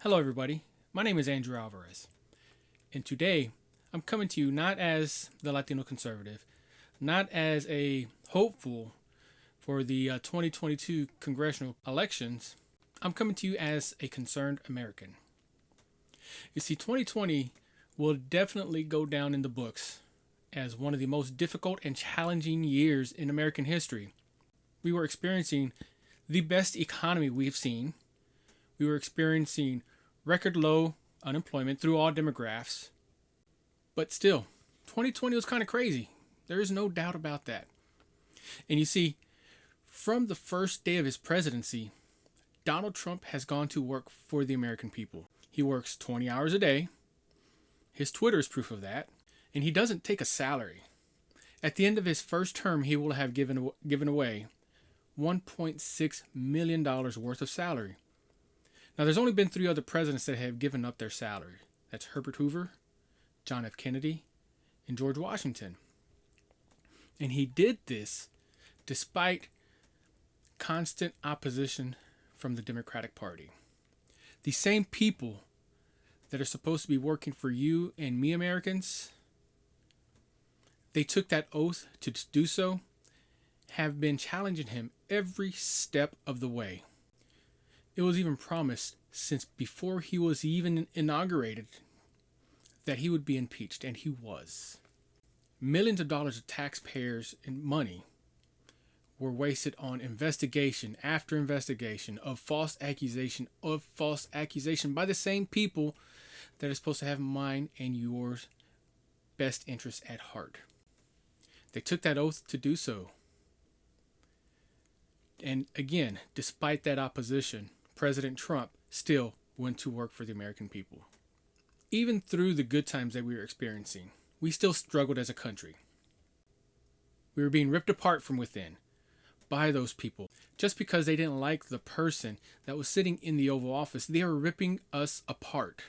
Hello, everybody. My name is Andrew Alvarez, and today I'm coming to you not as the Latino conservative, not as a hopeful for the 2022 congressional elections. I'm coming to you as a concerned American. You see, 2020 will definitely go down in the books as one of the most difficult and challenging years in American history. We were experiencing the best economy we've seen. We were experiencing record low unemployment through all demographics. But still, 2020 was kind of crazy. There is no doubt about that. And you see, from the first day of his presidency, Donald Trump has gone to work for the American people. He works 20 hours a day. His Twitter is proof of that. And he doesn't take a salary. At the end of his first term, he will have given away $1.6 million worth of salary. Now, there's only been 3 other presidents that have given up their salary. That's Herbert Hoover, John F. Kennedy, and George Washington. And he did this despite constant opposition from the Democratic Party. The same people that are supposed to be working for you and me, Americans, they took that oath to do so, have been challenging him every step of the way. It was even promised since before he was even inaugurated that he would be impeached, and he was. Millions of dollars of taxpayers' money were wasted on investigation after investigation of false accusation by the same people that are supposed to have mine and yours best interests at heart. They took that oath to do so. And again, despite that opposition, President Trump still went to work for the American people. Even through the good times that we were experiencing, we still struggled as a country. We were being ripped apart from within by those people. Just because they didn't like the person that was sitting in the Oval Office, they were ripping us apart.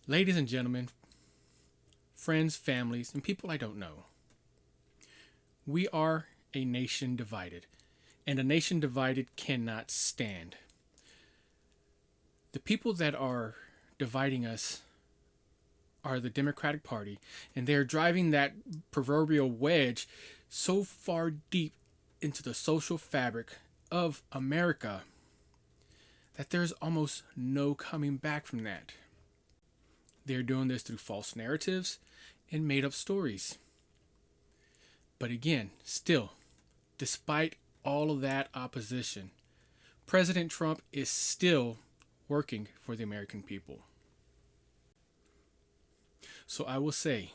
Ladies and gentlemen, friends, families, and people I don't know, we are a nation divided. And a nation divided cannot stand. The people that are dividing us are the Democratic Party, and they're driving that proverbial wedge so far deep into the social fabric of America that there's almost no coming back from that. They're doing this through false narratives and made up stories. But again, still, despite all of that opposition, President Trump is still working for the American people. So I will say,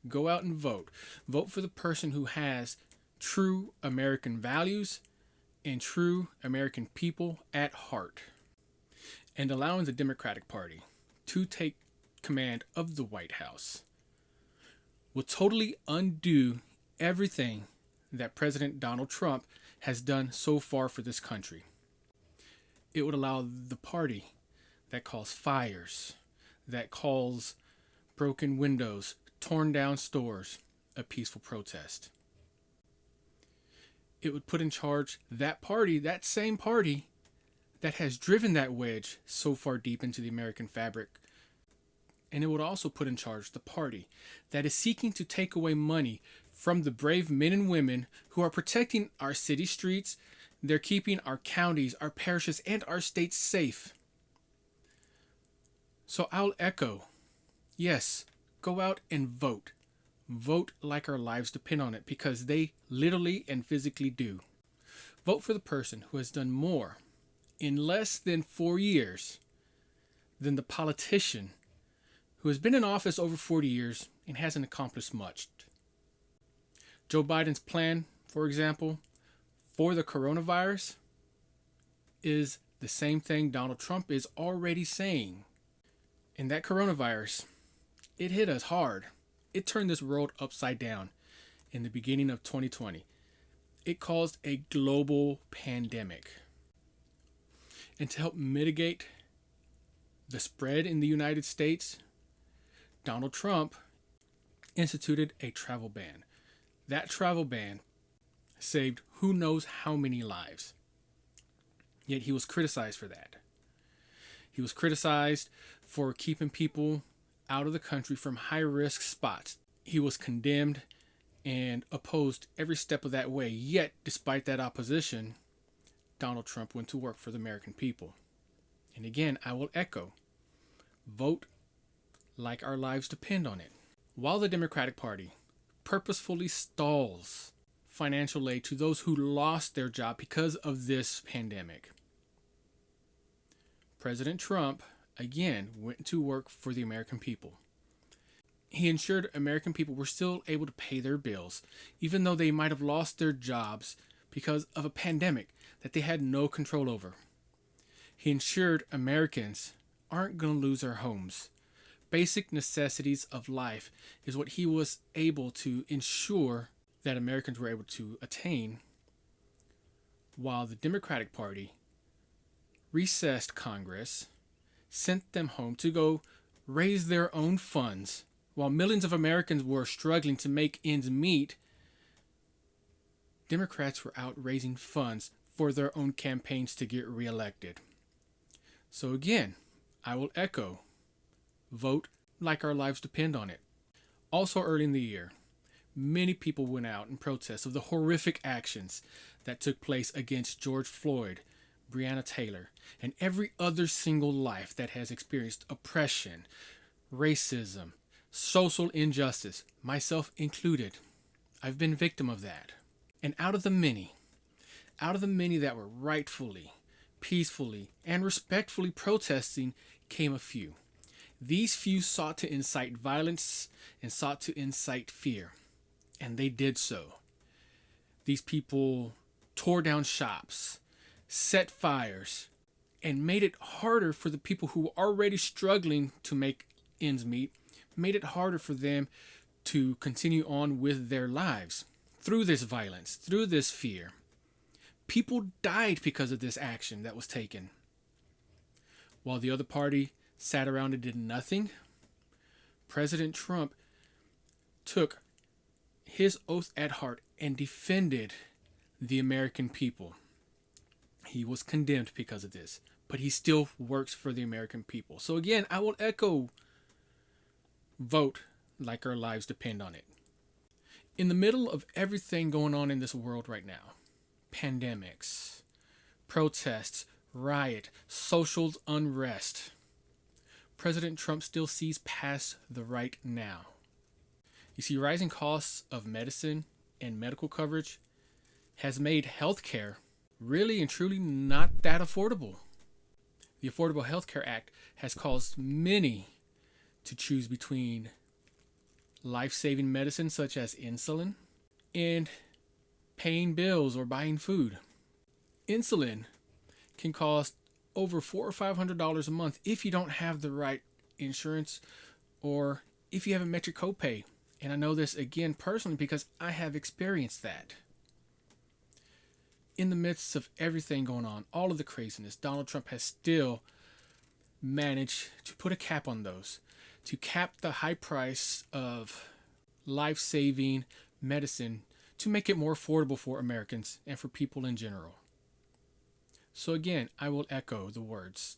go out and vote. Vote for the person who has true American values and true American people at heart. And allowing the Democratic Party to take command of the White House will totally undo everything that President Donald Trump has done so far for this country. It would allow the party that calls fires, that calls broken windows, torn down stores, a peaceful protest. It would put in charge that party, that same party that has driven that wedge so far deep into the American fabric. And it would also put in charge the party that is seeking to take away money from the brave men and women who are protecting our city streets. They're keeping our counties, our parishes, and our states safe. So I'll echo, yes, go out and vote. Vote like our lives depend on it, because they literally and physically do. Vote for the person who has done more in less than 4 years than the politician who has been in office over 40 years and hasn't accomplished much. Joe Biden's plan, for example, for the coronavirus is the same thing Donald Trump is already saying. And that coronavirus, it hit us hard. It turned this world upside down in the beginning of 2020. It caused a global pandemic. And to help mitigate the spread in the United States, Donald Trump instituted a travel ban. That travel ban saved who knows how many lives. Yet he was criticized for that. He was criticized for keeping people out of the country from high-risk spots. He was condemned and opposed every step of that way. Yet, despite that opposition, Donald Trump went to work for the American people. And again, I will echo, vote like our lives depend on it. While the Democratic Party purposefully stalls financial aid to those who lost their job because of this pandemic, President Trump, again, went to work for the American people. He ensured American people were still able to pay their bills, even though they might have lost their jobs because of a pandemic that they had no control over. He ensured Americans aren't going to lose their homes. Basic necessities of life is what he was able to ensure that Americans were able to attain, while the Democratic Party recessed Congress, sent them home to go raise their own funds. While millions of Americans were struggling to make ends meet, Democrats were out raising funds for their own campaigns to get reelected. So again, I will echo, vote like our lives depend on it. Also early in the year, many people went out in protest of the horrific actions that took place against George Floyd, Breonna Taylor, and every other single life that has experienced oppression, racism, social injustice, myself included. I've been victim of that. And out of the many that were rightfully, peacefully, and respectfully protesting came a few. These few sought to incite violence and sought to incite fear, and they did so. These people tore down shops, set fires, and made it harder for the people who were already struggling to make ends meet, made it harder for them to continue on with their lives through this violence, through this fear. People died because of this action that was taken. While the other party sat around and did nothing, President Trump took his oath at heart and defended the American people. He was condemned because of this, but he still works for the American people. So again, I will echo, vote like our lives depend on it. In the middle of everything going on in this world right now, pandemics, protests, riot, social unrest, President Trump still sees past the right now. You see, rising costs of medicine and medical coverage has made healthcare really and truly not that affordable. The Affordable Health Care Act has caused many to choose between life-saving medicine such as insulin and paying bills or buying food. Insulin can cost over $400 or $500 a month if you don't have the right insurance or if you haven't met your copay. And I know this again personally because I have experienced that. In the midst of everything going on, all of the craziness, Donald Trump has still managed to put a cap on those, to cap the high price of life-saving medicine to make it more affordable for Americans and for people in general. So again, I will echo the words,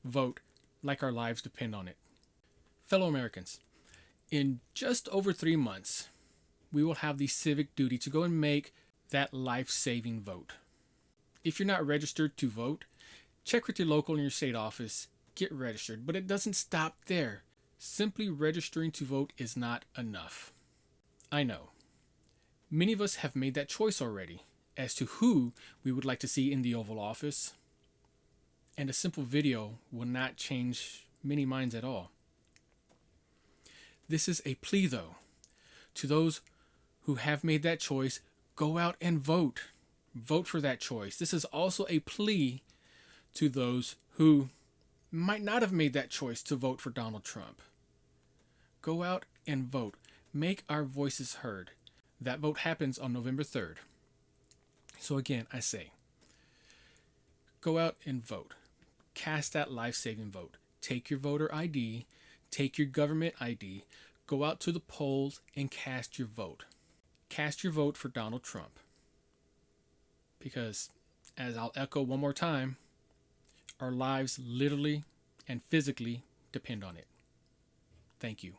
vote like our lives depend on it. Fellow Americans, in just over 3 months, we will have the civic duty to go and make that life-saving vote. If you're not registered to vote, check with your local and your state office, get registered, but it doesn't stop there. Simply registering to vote is not enough. I know. Many of us have made that choice already as to who we would like to see in the Oval Office, and a simple video will not change many minds at all. This is a plea, though, to those who have made that choice, go out and vote. Vote for that choice. This is also a plea to those who might not have made that choice to vote for Donald Trump. Go out and vote. Make our voices heard. That vote happens on November 3rd. So again, I say, go out and vote. Cast that life-saving vote. Take your voter ID. Take your government ID. Go out to the polls and cast your vote. Cast your vote for Donald Trump. Because, as I'll echo one more time, our lives literally and physically depend on it. Thank you.